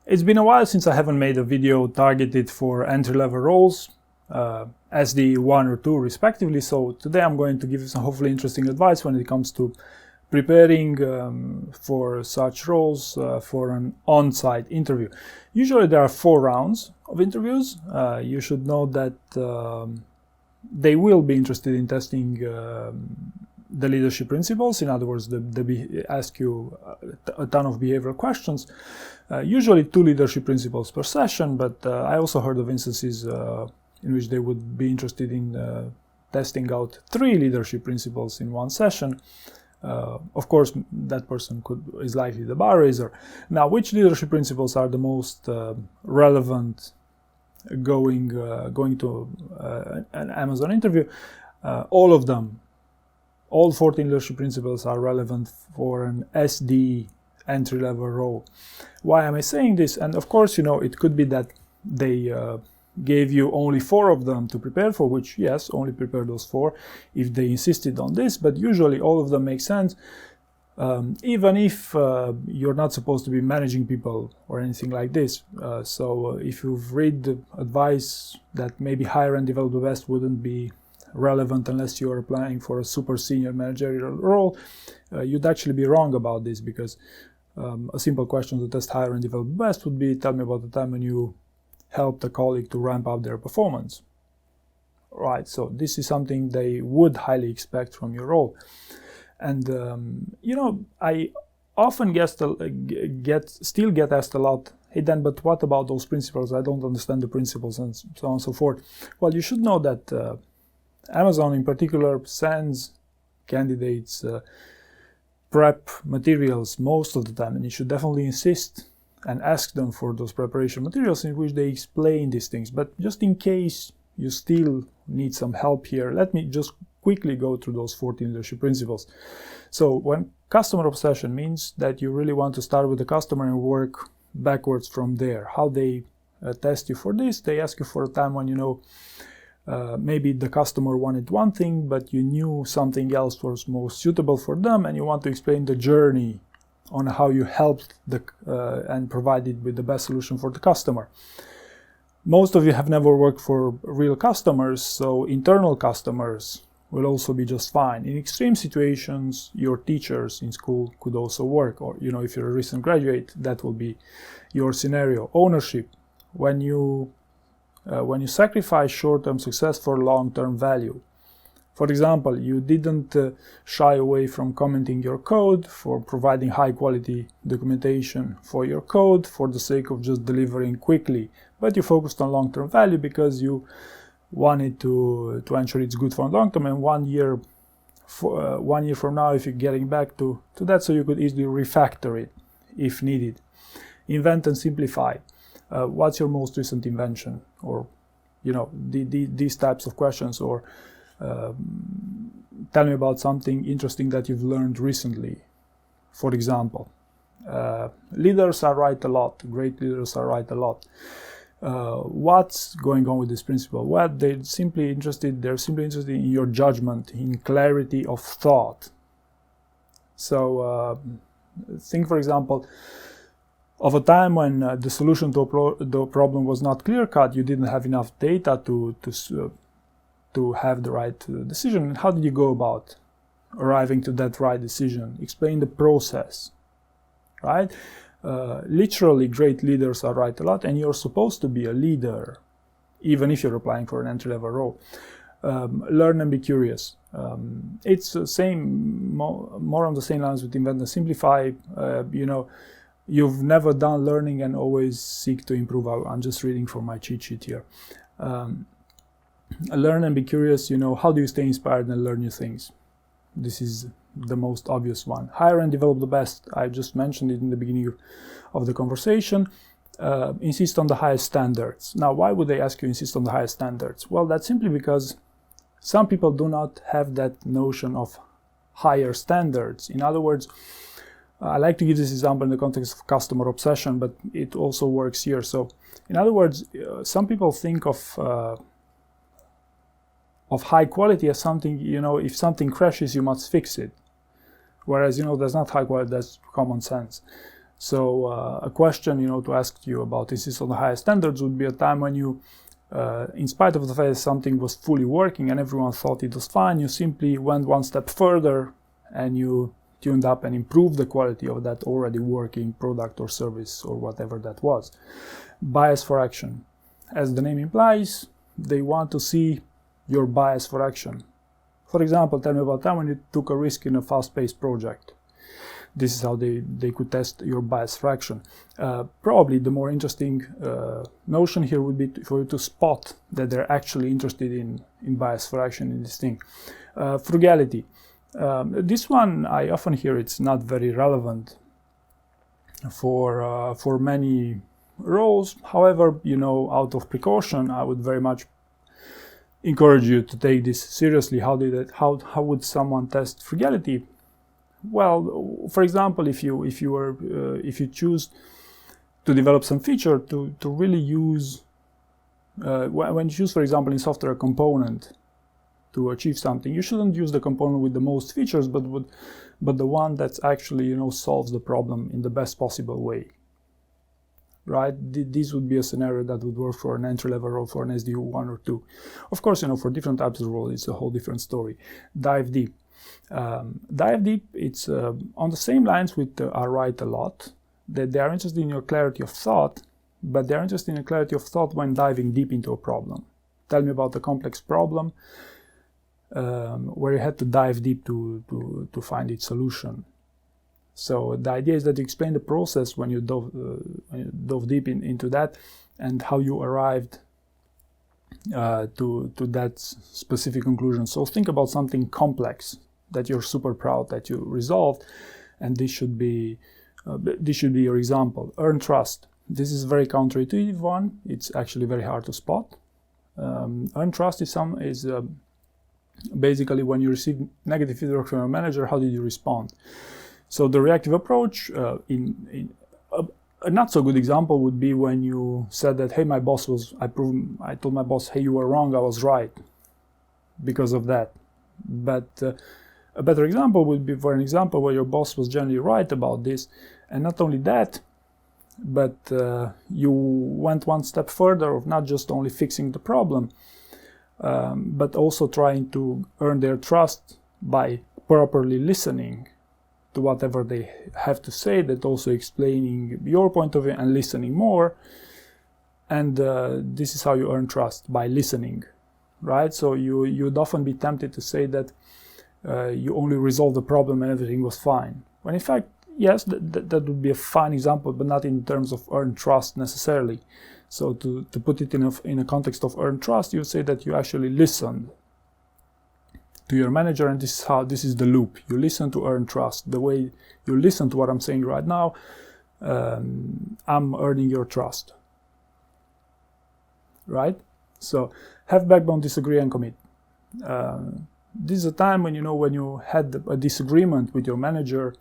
It's been a while since I haven't made a video targeted for entry-level roles, SDE1 or 2 respectively, so today I'm going to give you some hopefully interesting advice when it comes to preparing for such roles for an on-site interview. Usually there are 4 rounds of interviews. You should know that they will be interested in testing the leadership principles. In other words, they ask you a ton of behavioral questions, usually 2 leadership principles per session, but I also heard of instances in which they would be interested in testing out 3 leadership principles in one session. Of course, that person is likely the bar raiser. Now, which leadership principles are the most relevant going to an Amazon interview? All of them. All 14 leadership principles are relevant for an SDE entry-level role. Why am I saying this? And of course, you know, it could be that they gave you only 4 of them to prepare for, which, yes, only prepare those 4 if they insisted on this, but usually all of them make sense, even if you're not supposed to be managing people or anything like this. So if you've read the advice that maybe hire and develop the best wouldn't be relevant unless you're applying for a super senior managerial role, you'd actually be wrong about this, because a simple question to test hire and develop the best would be, tell me about the time when you helped a colleague to ramp up their performance. Right, so this is something they would highly expect from your role. And you know, I often still get asked a lot, hey Dan, but what about those principles? I don't understand the principles, and so on and so forth. Well, you should know that Amazon in particular sends candidates prep materials most of the time, and you should definitely insist and ask them for those preparation materials in which they explain these things. But just in case you still need some help here, let me just quickly go through those 14 leadership principles. So when customer obsession means that you really want to start with the customer and work backwards from there. How they test you for this, they ask you for a time when you know maybe the customer wanted one thing, but you knew something else was most suitable for them, and you want to explain the journey on how you helped and provided with the best solution for the customer. Most of you have never worked for real customers, so internal customers will also be just fine. In extreme situations, your teachers in school could also work, or you know, if you're a recent graduate, that will be your scenario. Ownership, when you sacrifice short-term success for long-term value. For example, you didn't shy away from commenting your code, for providing high-quality documentation for your code for the sake of just delivering quickly, but you focused on long-term value because you wanted to ensure it's good for long-term, and 1 year from now, if you're getting back to that, so you could easily refactor it if needed. Invent and simplify. What's your most recent invention? Or, you know, these types of questions, or tell me about something interesting that you've learned recently. For example, leaders are right a lot. Great leaders are right a lot. What's going on with this principle? Well, they're simply interested in your judgment, in clarity of thought. So think, for example, of a time when the solution to the problem was not clear-cut, you didn't have enough data to have the right decision. And how did you go about arriving to that right decision? Explain the process, right? Literally, great leaders are right a lot, and you're supposed to be a leader, even if you're applying for an entry-level role. Learn and be curious. It's the same, more on the same lines with invent and simplify. You know, you've never done learning and always seek to improve. I'm just reading from my cheat sheet here. Learn and be curious. You know, how do you stay inspired and learn new things? This is the most obvious one. Hire and develop the best. I just mentioned it in the beginning of the conversation. Insist on the highest standards. Now, why would they ask you insist on the highest standards? Well, that's simply because some people do not have that notion of higher standards. In other words, I like to give this example in the context of customer obsession, but it also works here. So, in other words, some people think of high quality as something, you know, if something crashes, you must fix it. Whereas, you know, that's not high quality, that's common sense. So a question, to ask you about is this on the highest standards would be a time when you, in spite of the fact that something was fully working and everyone thought it was fine, you simply went one step further and you tuned up and improved the quality of that already working product or service or whatever that was. Bias for action. As the name implies, they want to see your bias for action. For example, tell me about time when you took a risk in a fast-paced project. This is how they could test your bias for action. Probably the more interesting notion here would be for you to spot that they're actually interested in bias for action in this thing. Frugality. This one I often hear it's not very relevant for many roles. However, out of precaution, I would very much encourage you to take this seriously. How would someone test frugality? Well, for example, if you choose to develop some feature to really use, when you choose, for example, in software a component to achieve something, you shouldn't use the component with the most features, but the one that's actually solves the problem in the best possible way. Right? This would be a scenario that would work for an entry-level role for an SDE1 or 2. Of course, for different types of roles, it's a whole different story. Dive deep. Dive deep, it's on the same lines with I write a lot, that they are interested in your clarity of thought, but they're interested in your clarity of thought when diving deep into a problem. Tell me about a complex problem where you had to dive deep to find its solution. So the idea is that you explain the process when you dove deep into that and how you arrived to that specific conclusion. So think about something complex that you're super proud that you resolved, and this should be your example. Earn trust. This is a very counterintuitive one. It's actually very hard to spot. Earn trust is basically when you receive negative feedback from your manager, how did you respond? So the reactive approach, a not so good example would be when you said that, hey, I told my boss, hey, you were wrong, I was right because of that. But a better example would be for an example where your boss was generally right about this, and not only that, but you went one step further of not just only fixing the problem, but also trying to earn their trust by properly listening to whatever they have to say, that also explaining your point of view and listening more. And this is how you earn trust, by listening, right? So you'd often be tempted to say that you only resolved the problem and everything was fine, when in fact, yes, that would be a fine example, but not in terms of earned trust necessarily. So to put it in a context of earned trust, you would say that you actually listened to your manager, and this is the loop. You listen to earn trust. The way you listen to what I'm saying right now, I'm earning your trust. Right? So have backbone, disagree, and commit. This is a time when when you had a disagreement with your manager,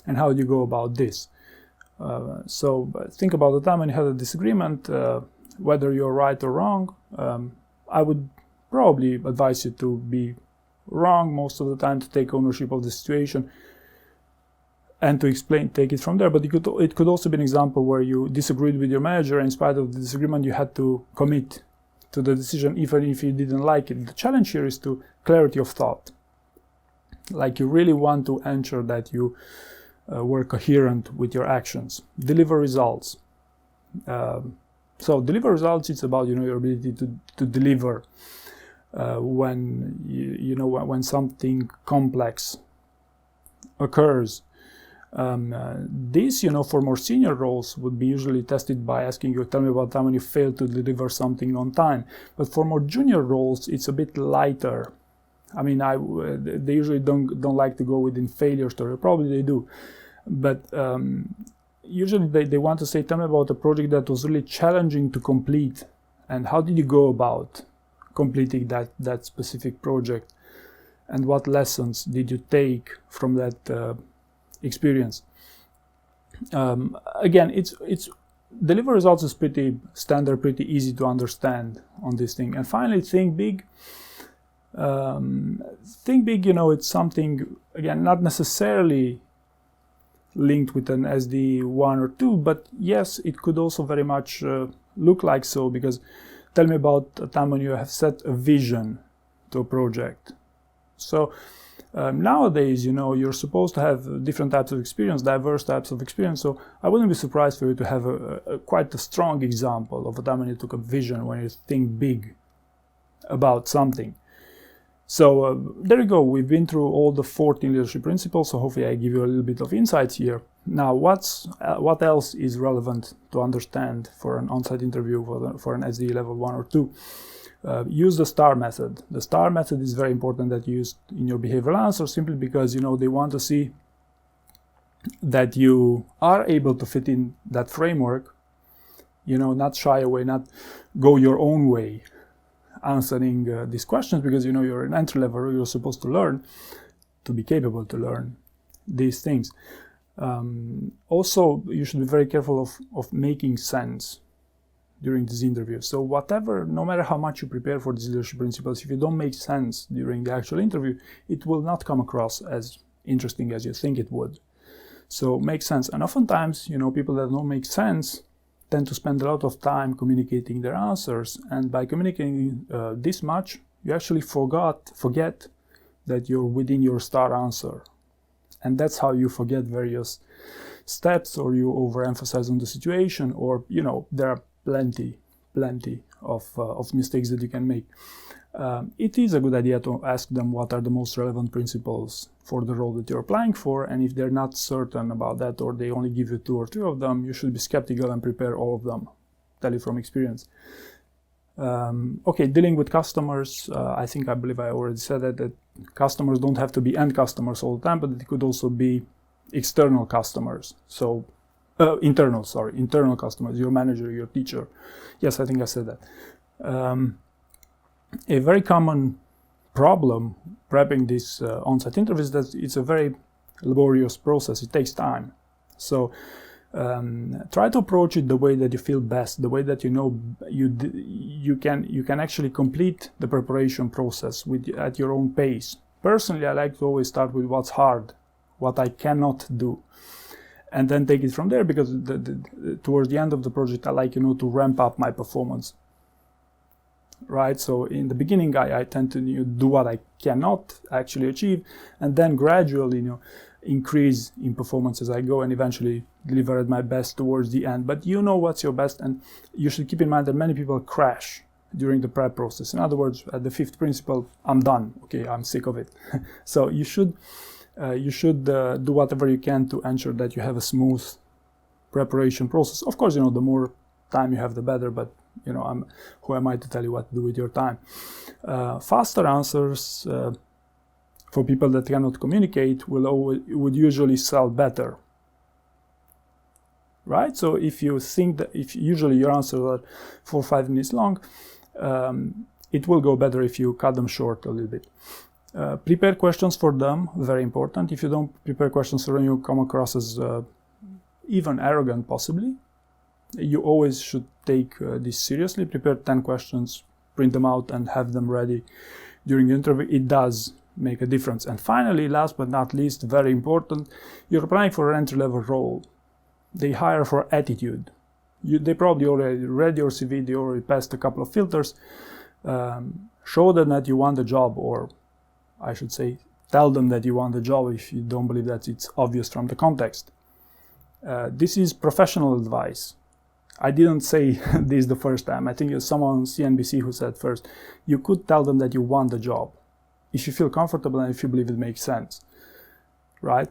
and how do you go about this? So think about the time when you had a disagreement, whether you're right or wrong. I would probably advise you to be wrong most of the time, to take ownership of the situation and to take it from there. But it could also be an example where you disagreed with your manager, and in spite of the disagreement you had to commit to the decision even if you didn't like it. The challenge here is to clarity of thought. Like, you really want to ensure that you were coherent with your actions. Deliver results. So deliver results, it's about your ability to deliver when when something complex occurs. This for more senior roles would be usually tested by asking you, tell me about time when you failed to deliver something on time. But for more junior roles, it's a bit lighter. I mean, they usually don't like to go within failure story. Probably they do, but usually they want to say, tell me about a project that was really challenging to complete, and how did you go about completing that specific project, and what lessons did you take from that experience. Again, it's deliver results is pretty standard, pretty easy to understand on this thing. And finally, think big. Think big, it's something, again, not necessarily linked with an SDE1 or 2, but yes, it could also very much look like so, because tell me about a time when you have set a vision to a project. So nowadays, you know, you're supposed to have different types of experience, diverse types of experience, so I wouldn't be surprised for you to have quite a strong example of a time when you took a vision, when you think big about something. So there you go, we've been through all the 14 leadership principles, so hopefully I give you a little bit of insights here. Now, what else is relevant to understand for an on-site interview for an SDE level 1 or 2? Use the STAR method. The STAR method is very important that you use in your behavioral answer, simply because, you know, they want to see that you are able to fit in that framework, you know, not shy away, not go your own way answering these questions, because, you know, you're an entry level, you're supposed to learn, to be capable to learn these things. Also, you should be very careful of making sense during this interview. So whatever, no matter how much you prepare for these leadership principles, if you don't make sense during the actual interview, it will not come across as interesting as you think it would. So make sense. And oftentimes, you know, people that don't make sense tend to spend a lot of time communicating their answers, and by communicating this much, you actually forget that you're within your STAR answer, and that's how you forget various steps, or you overemphasize on the situation, or, you know, there are plenty of mistakes that you can make. It is a good idea to ask them what are the most relevant principles for the role that you're applying for, and if they're not certain about that, or they only give you 2 or 3 of them, you should be skeptical and prepare all of them. Tell you from experience. Okay, dealing with customers, I believe I already said that customers don't have to be end customers all the time, but it could also be external customers. So internal customers, your manager, your teacher. Yes, I think I said that. A very common problem prepping this on-site interview is that it's a very laborious process. It takes time. So try to approach it the way that you feel best, the way that you know you can actually complete the preparation process at your own pace. Personally, I like to always start with what's hard, what I cannot do, and then take it from there, because towards the end of the project, I like, you know, to ramp up my performance. Right, so in the beginning, I tend to do what I cannot actually achieve, and then gradually, you know, increase in performance as I go, and eventually deliver at my best towards the end. But you know what's your best, and you should keep in mind that many people crash during the prep process. In other words, at the 5th principle, I'm done. Okay, I'm sick of it. So you should do whatever you can to ensure that you have a smooth preparation process. Of course, you know, the more time you have, the better, but, you know, who am I to tell you what to do with your time? Faster answers for people that cannot communicate would usually sell better, right? So if you think that if usually your answers are 4 or 5 minutes long, it will go better if you cut them short a little bit. Prepare questions for them, very important. If you don't prepare questions for them, you come across as even arrogant, possibly. You always should take this seriously. Prepare 10 questions, print them out, and have them ready during the interview. It does make a difference. And finally, last but not least, very important, you're applying for an entry-level role. They hire for attitude. They probably already read your CV, they already passed a couple of filters. Show them that you want the job, or I should say, tell them that you want the job if you don't believe that it's obvious from the context. This is professional advice. I didn't say this the first time. I think it was someone on CNBC who said first, you could tell them that you want the job if you feel comfortable and if you believe it makes sense, right?